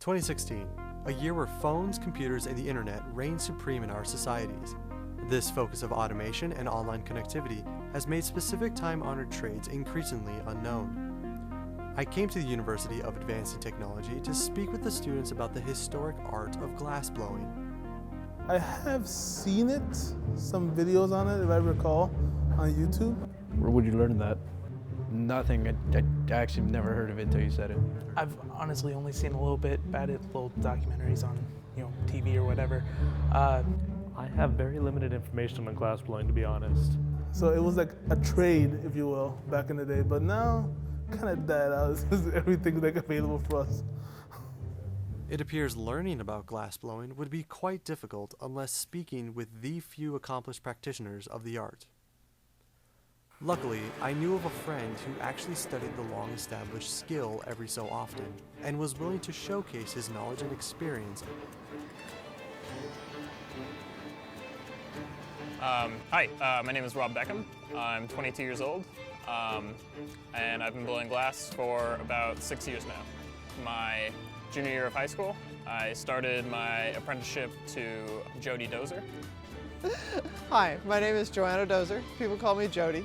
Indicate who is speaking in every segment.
Speaker 1: 2016, a year where phones, computers, and the internet reign supreme in our societies. This focus of automation and online connectivity has made specific time-honored trades increasingly unknown. I came to the University of Advancing Technology to speak with the students about the historic art of glassblowing.
Speaker 2: I have seen it, some videos on it, if I recall, on YouTube.
Speaker 3: Where would you learn that?
Speaker 4: Nothing. I actually never heard of it until you said it.
Speaker 5: I've honestly only seen a little bit about it, little documentaries on, TV or whatever.
Speaker 6: I have very limited information on glassblowing, to be honest.
Speaker 2: So it was like a trade, if you will, back in the day. But now, kind of died out. Everything's like available for us.
Speaker 1: It appears learning about glassblowing would be quite difficult unless speaking with the few accomplished practitioners of the art. Luckily, I knew of a friend who actually studied the long-established skill every so often, and was willing to showcase his knowledge and experience.
Speaker 7: Hi, my name is Rob Beckham. I'm 22 years old, and I've been blowing glass for about 6 years now. My junior year of high school, I started my apprenticeship to Jody Dozer.
Speaker 8: Hi, my name is Joanna Dozer. People call me Jody.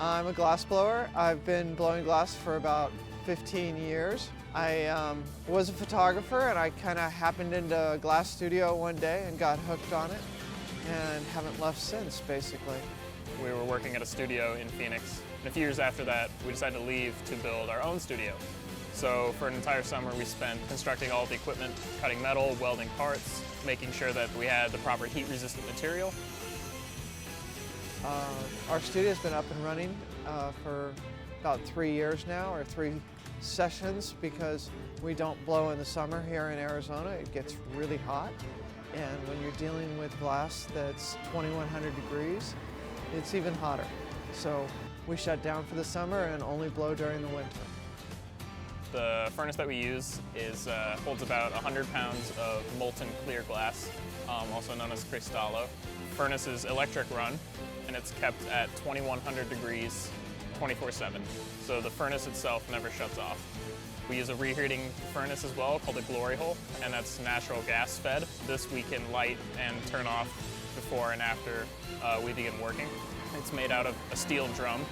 Speaker 8: I'm a glass blower. I've been blowing glass for about 15 years. I was a photographer, and I kind of happened into a glass studio one day and got hooked on it and haven't left since, basically.
Speaker 7: We were working at a studio in Phoenix, and a few years after that, we decided to leave to build our own studio. So for an entire summer, we spent constructing all of the equipment, cutting metal, welding parts, making sure that we had the proper heat-resistant material.
Speaker 8: Our studio's been up and running for about 3 years now, or 3 sessions, because we don't blow in the summer here in Arizona. It gets really hot, and when you're dealing with glass that's 2,100 degrees, it's even hotter. So we shut down for the summer and only blow during the winter.
Speaker 7: The furnace that we use holds about 100 pounds of molten clear glass, also known as cristallo. The furnace is electric run, and it's kept at 2,100 degrees 24/7. So the furnace itself never shuts off. We use a reheating furnace as well called a glory hole, and that's natural gas fed. This we can light and turn off before and after we begin working. It's made out of a steel drum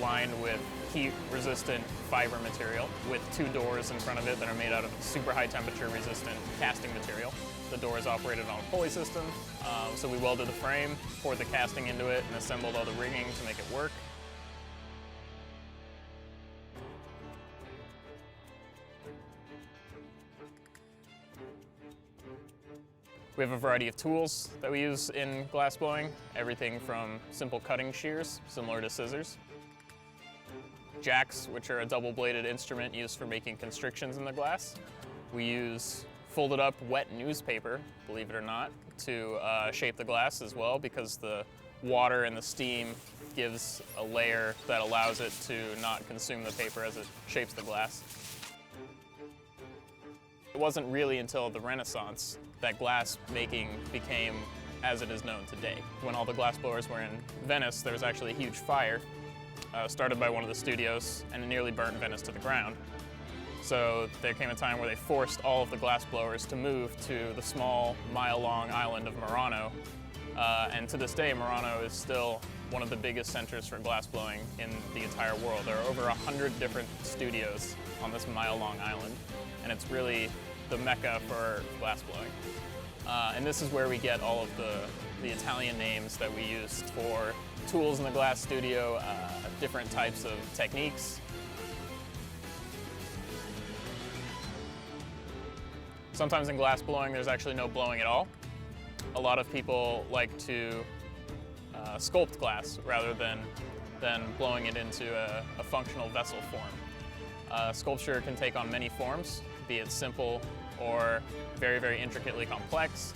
Speaker 7: lined with heat-resistant fiber material with 2 doors in front of it that are made out of super high temperature resistant casting material. The door is operated on a pulley system, so we welded the frame, poured the casting into it, and assembled all the rigging to make it work. We have a variety of tools that we use in glass blowing, everything from simple cutting shears, similar to scissors, jacks, which are a double-bladed instrument used for making constrictions in the glass. We use folded up wet newspaper, believe it or not, to shape the glass as well, because the water and the steam gives a layer that allows it to not consume the paper as it shapes the glass. It wasn't really until the Renaissance that glass making became as it is known today. When all the glass blowers were in Venice, there was actually a huge fire started by one of the studios, and it nearly burnt Venice to the ground. So there came a time where they forced all of the glass blowers to move to the small, mile-long island of Murano. And to this day, Murano is still one of the biggest centers for glass blowing in the entire world. There are over 100 different studios on this mile-long island, and it's really the mecca for glass blowing. And this is where we get all of the Italian names that we use for tools in the glass studio, different types of techniques. Sometimes in glass blowing, there's actually no blowing at all. A lot of people like to sculpt glass rather than blowing it into a functional vessel form. Sculpture can take on many forms, be it simple or very, very intricately complex.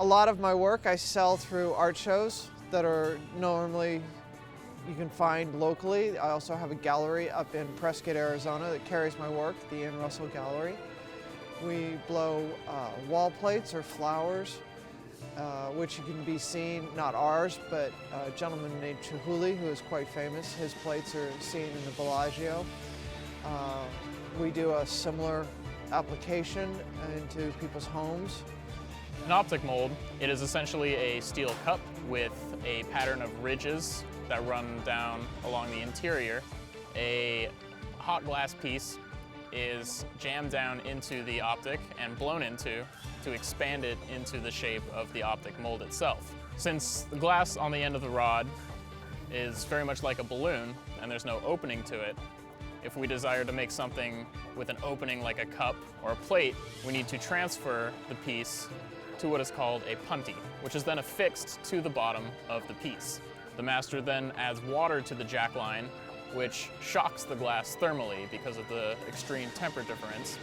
Speaker 8: A lot of my work I sell through art shows that are normally you can find locally. I also have a gallery up in Prescott, Arizona that carries my work, the Ian Russell Gallery. We blow wall plates or flowers, which can be seen, not ours, but a gentleman named Chihuly, who is quite famous. His plates are seen in the Bellagio. We do a similar application into people's homes.
Speaker 7: An optic mold, it is essentially a steel cup with a pattern of ridges that run down along the interior. A hot glass piece is jammed down into the optic and blown into to expand it into the shape of the optic mold itself. Since the glass on the end of the rod is very much like a balloon and there's no opening to it, if we desire to make something with an opening like a cup or a plate, we need to transfer the piece to what is called a punty, which is then affixed to the bottom of the piece. The master then adds water to the jack line, which shocks the glass thermally because of the extreme temperature difference.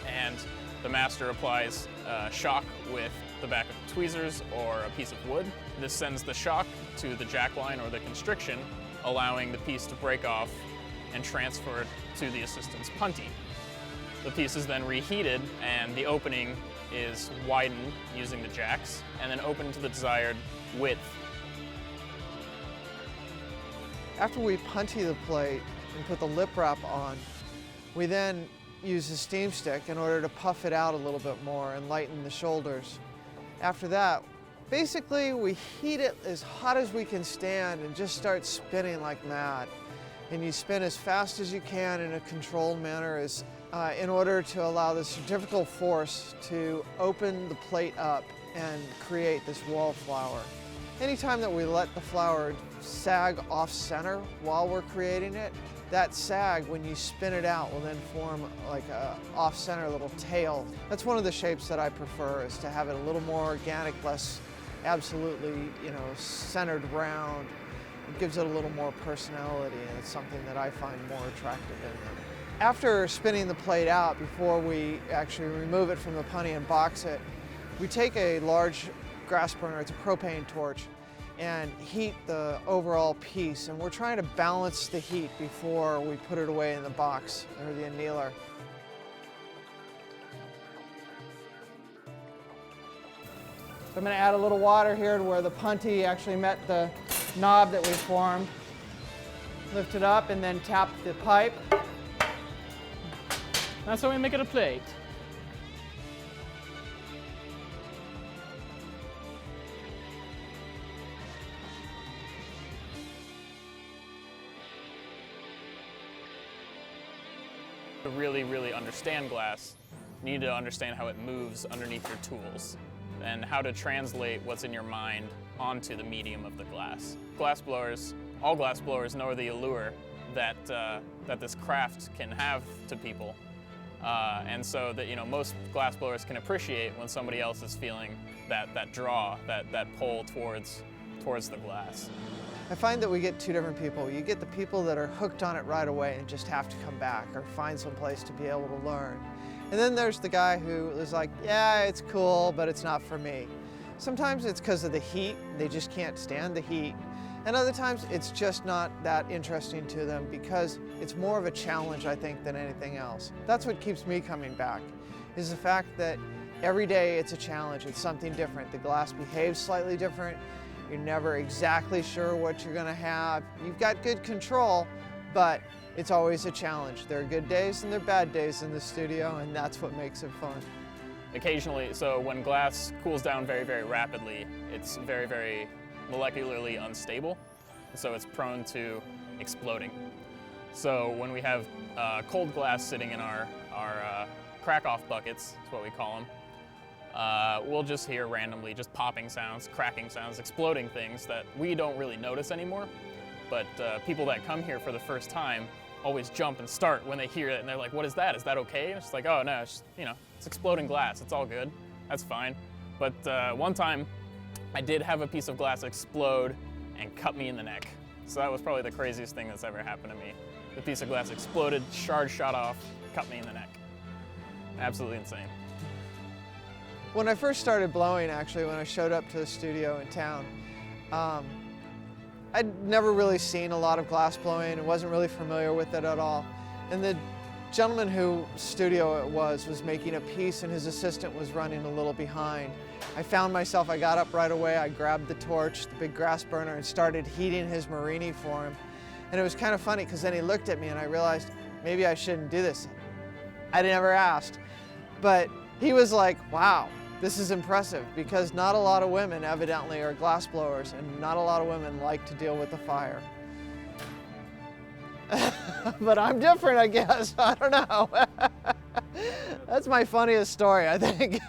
Speaker 7: And the master applies shock with the back of tweezers or a piece of wood. This sends the shock to the jack line or the constriction, allowing the piece to break off and transferred to the assistant's punty. The piece is then reheated and the opening is widened using the jacks and then opened to the desired width.
Speaker 8: After we punty the plate and put the lip wrap on, we then use a steam stick in order to puff it out a little bit more and lighten the shoulders. After that, basically we heat it as hot as we can stand and just start spinning like mad. And you spin as fast as you can in a controlled manner in order to allow the centrifugal force to open the plate up and create this wall flower. Anytime that we let the flower sag off center while we're creating it, that sag, when you spin it out, will then form like a off center little tail. That's one of the shapes that I prefer, is to have it a little more organic, less absolutely, centered round. It gives it a little more personality, and it's something that I find more attractive in them. After spinning the plate out, before we actually remove it from the punty and box it, we take a large grass burner, it's a propane torch, and heat the overall piece. And we're trying to balance the heat before we put it away in the box or the annealer. So I'm going to add a little water here to where the punty actually met the knob that we formed. Lift it up and then tap the pipe.
Speaker 3: That's how we make it a plate.
Speaker 7: To really understand glass, you need to understand how it moves underneath your tools and how to translate what's in your mind onto the medium of the glass. Glassblowers, all glassblowers know the allure that this craft can have to people. And so that most glassblowers can appreciate when somebody else is feeling that draw, that pull towards the glass.
Speaker 8: I find that we get two different people. You get the people that are hooked on it right away and just have to come back or find some place to be able to learn. And then there's the guy who is like, yeah, it's cool, but it's not for me. Sometimes it's because of the heat. They just can't stand the heat. And other times it's just not that interesting to them because it's more of a challenge, I think, than anything else. That's what keeps me coming back, is the fact that every day it's a challenge. It's something different. The glass behaves slightly different. You're never exactly sure what you're going to have. You've got good control, but it's always a challenge. There are good days and there are bad days in the studio, and that's what makes it fun.
Speaker 7: Occasionally, so when glass cools down very rapidly, it's very molecularly unstable, so it's prone to exploding. So when we have cold glass sitting in our crack-off buckets, that's what we call them, we'll just hear randomly just popping sounds, cracking sounds, exploding things that we don't really notice anymore. But people that come here for the first time always jump and start when they hear it, and they're like, what is that? Is that okay? And it's just like, oh no, it's just, it's exploding glass. It's all good. That's fine. But one time, I did have a piece of glass explode and cut me in the neck. So that was probably the craziest thing that's ever happened to me. The piece of glass exploded, shard shot off, cut me in the neck. Absolutely insane.
Speaker 8: When I first started blowing, actually, when I showed up to the studio in town, I'd never really seen a lot of glass blowing and wasn't really familiar with it at all. And the gentleman whose studio it was making a piece and his assistant was running a little behind. I found myself, I got up right away, I grabbed the torch, the big grass burner, and started heating his Marini for him. And it was kind of funny because then he looked at me and I realized maybe I shouldn't do this. I never asked, but he was like, wow, this is impressive, because not a lot of women evidently are glass blowers and not a lot of women like to deal with the fire. But I'm different, I guess. I don't know. That's my funniest story, I think.